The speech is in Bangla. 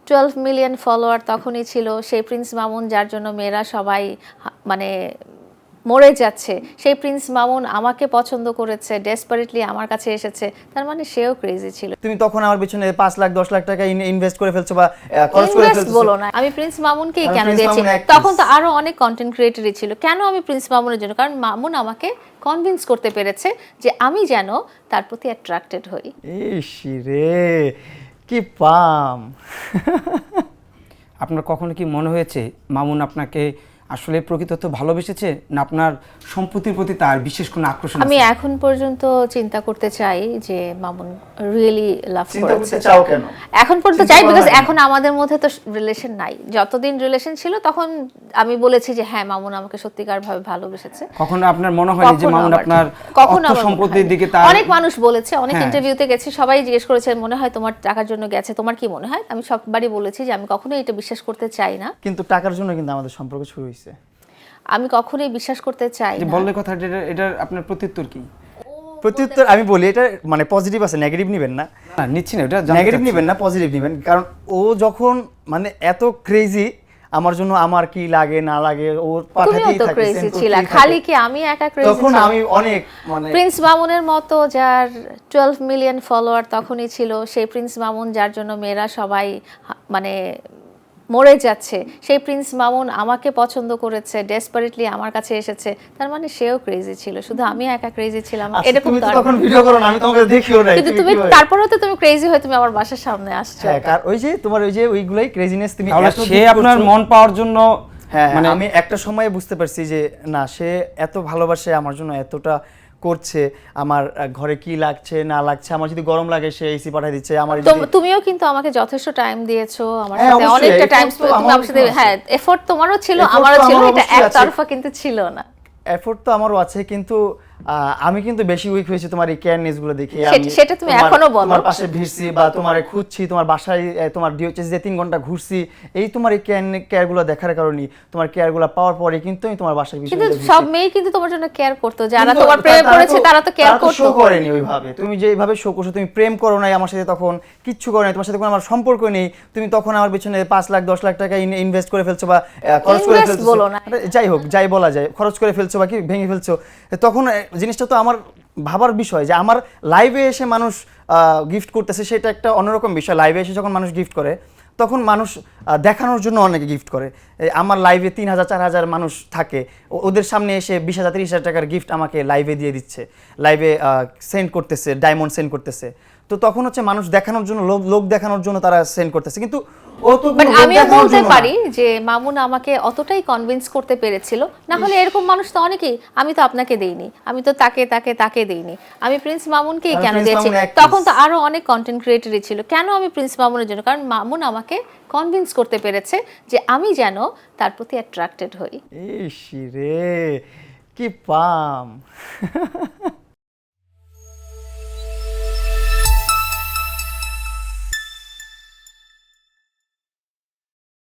12 মিলিয়ন ফলোয়ার তখনই ছিল, সেই প্রিন্স মামুন যার জন্য মেয়েরা সবাই মানে মরে যাচ্ছে, সেই প্রিন্স মামুন আমাকে পছন্দ করেছে, ডেসপারেটলি আমার কাছে এসেছে, তার মানে সেও ক্রেজি ছিল। তুমি তখন আমার পিছনে 5 লাখ 10 লাখ টাকা ইনভেস্ট করে ফেলছো বা খরচ করে ফেলছো। বলো না, আমি প্রিন্স মামুনকেই আমি কেন প্রিন্স দিয়েছি? মামুন actress। তখন তো আরো অনেক কন্টেন্ট ক্রিয়েটরই ছিল, কেন আমি প্রিন্স মামুনের জন্য? কারণ মামুন আমাকে কনভিন্স করতে পেরেছে যে আমি যেন তার প্রতি অ্যাট্রাক্টেড হই। ইস রে, কি পাম। আপনার কখনো কি মনে হয়েছে মামুন আপনাকে আসলে প্রকৃতত ভালোবেসেছে, না আপনার সম্পত্তির প্রতি তার বিশেষ কোনো আকর্ষণ আমি আছে? এখন পর্যন্ত চিন্তা করতে চাই যে মামুন রিয়েলি লাভ চিন্তা করেছে। করতে চাও কেন? এখন পর্যন্ত চিন্তা চাই, করা বিকজ লাগে না। এখন আমাদের মধ্যে তো রিলেশন নাই। যতদিন রিলেশন ছিল তখন আমি বলেছি যে হ্যাঁ, মামুন আমাকে সত্যিকার ভাবে ভালোবেসেছে। কখনো আপনার মনে হয়নি যে কখনো মামুন আবার আপনার কখনো অর্থ আবার সম্পত্তির মনে দিকে হয়নি। তার অনেক মানুষ বলেছে, অনেক হ্যাঁ। ইন্টারভিউতে গেছি, সবাই জিজ্ঞেস করেছে মনে হয় তোমার টাকার জন্য গেছে, তোমার কি মনে হয়? আমি সববারই বলেছি যে আমি কখনোই এটা বিশ্বাস করতে চাই না। কিন্তু টাকার জন্য কিন্তু আমাদের সম্পর্ক শুরু হয়েছে। আমি কখনোই বিশ্বাস করতে চাই যে না। বললে কথা, এটার আপনার প্রত্যুত্তর কি? প্রত্যুত্তর আমি বলি, এটা মানে পজিটিভ আছে, নেগেটিভ নেবেন না। না নিচ্ছি না, এটা জানতে নেগেটিভ চাচ্ছি। নেবেন না, পজিটিভ নেবেন। কারণ ও যখন মানে এত ক্রেজি আমার জন্য, আমার কি লাগে না লাগে ওর তুমিও পাঠাতেই তো থাকে, ক্রেজি send ছিলা, করতেই খালি থাকে। কি আমি একা ক্রেজি তখন ছিলাম? আমি অনেক মানে প্রিন্স মামুনের মতো যার 12 মিলিয়ন ফলোয়ার তখনই ছিল, সেই প্রিন্স মামুন যার জন্য মেয়েরা সবাই মানে মরে যাচ্ছে, সেই প্রিন্স মামুন আমাকে পছন্দ করেছে, ডেসপারেটলি আমার কাছে এসেছে, তার মানে সেও ক্রেজি ছিল, শুধু আমি একা ক্রেজি ছিলাম আচ্ছা, এরকম তুমি তো তো আর তখন না। ভিডিও করো না, আমি তোমাকে দেখিও নাই। কিন্তু তুমি কিভাবে? তারপরেও তো তুমি ক্রেজি হয়ে তুমি আমার বাসার সামনে আসছো। হ্যাঁ, কার ওই যে তোমার ওই যে ওইগুলাই ক্রেজিনেস তুমি তাহলে এত সে gift আপনার করছো। মন পাওয়ার জন্য হ্যাঁ, মানে আমি একটা সময়ে বুঝতে পারছি যে না, সে এত ভালোবাসে আমার জন্য, এতটা করছে, আমার ঘরে কি লাগছে না লাগছে, আমার যদি গরম লাগে সে এসি পাঠিয়ে দিচ্ছে, আমার যদি তুমিও কিন্তু আমাকে যথেষ্ট টাইম দিয়েছো, আমার হ্যাঁ, সাথে অবশ্যই, অনেকটা effort টাইম তো তুমি আমার আমার সাথে, আছে। হ্যাঁ এফোর্ট তোমারও ছিল, Effort আমারও তো ছিল, আমার এটা অবশ্যই আছে। একতরফা কিন্তু ছিল না। এফোর্ট তো আমারও আছে, কিন্তু আমি কিন্তু বেশি উইক হয়েছি তোমার এই কেয়ারনেস গুলো দেখে। সেটা তুমি এখনো বলো। তোমার পাশে ভিড়ছি বা তোমারে খুঁজছি, তোমার বাসায় তোমার ডিওচেস যে 3 ঘন্টা ঘুরছি, এই তোমার এই কেয়ার গুলো দেখার কারণে, তোমার কেয়ার গুলো পাওয়ার পরে কিন্তু আমি তোমার বাসায় কিন্তু বিষয়টা সব মেয়ে কিন্তু তোমার জন্য কেয়ার করতো, যারা কিন্তু তোমার প্রেমে পড়েছে তারা তো কেয়ার শো করতো। করেনি ওইভাবে। তুমি যেভাবে শো করছো, তুমি প্রেম করো নাই আমার সাথে, তখন কিচ্ছু করো নাই, তোমার সাথে কোনো আমার সম্পর্ক নেই, তুমি তখন আমার পিছনে 5 লাখ 10 লাখ টাকা ইনভেস্ট করে ফেলছো বা খরচ করে Invest ফেলছো। বলো না। যাই হোক, যাই বলা যায়, খরচ করে ফেলছো বা কি ভেঙে ফেলছো। তখন জিনিসটা তো আমার ভাবার বিষয় যে আমার লাইভে এসে মানুষ গিফট করতেছে, সেটা একটা অন্যরকম বিষয়। লাইভে এসে যখন মানুষ গিফট করে, তখন মানুষ দেখানোর জন্য অনেকে গিফট করে। আমার লাইভে 3000 4000 মানুষ থাকে, ওদের সামনে এসে 20,000 30,000 টাকার গিফট আমাকে লাইভে দিয়ে দিচ্ছে, লাইভে সেন্ড করতেছে, ডায়মন্ড সেন্ড করতেছে। তো তখন হচ্ছে মানুষ দেখানোর জন্য, লোক দেখানোর জন্য তারা সেন্ড করতেছে, কিন্তু ও তো বাট কোনো লোক আমিও দেখানোর বলতে জন্য না। পারি যে মামুন আমাকে অতটাই কনভিন্স করতে পেরেছিল, না হলে এরকম মানুষ তো অনেকেই, আমি তো আপনাকে দেইনি, আমি তো তাকে দেইনি, আমি প্রিন্স মামুনকেই কারণ কেন প্রিন্স দিয়েছি? মামুন actress। তখন তো আরো অনেক কন্টেন্ট ক্রিয়েটরই ছিল, কেন আমি প্রিন্স মামুনের জন্য? কারণ মামুন আমাকে কনভিন্স করতে পেরেছে যে আমি যেন তার প্রতি অ্যাট্রাক্টেড হই। ইস রে, কি পাম।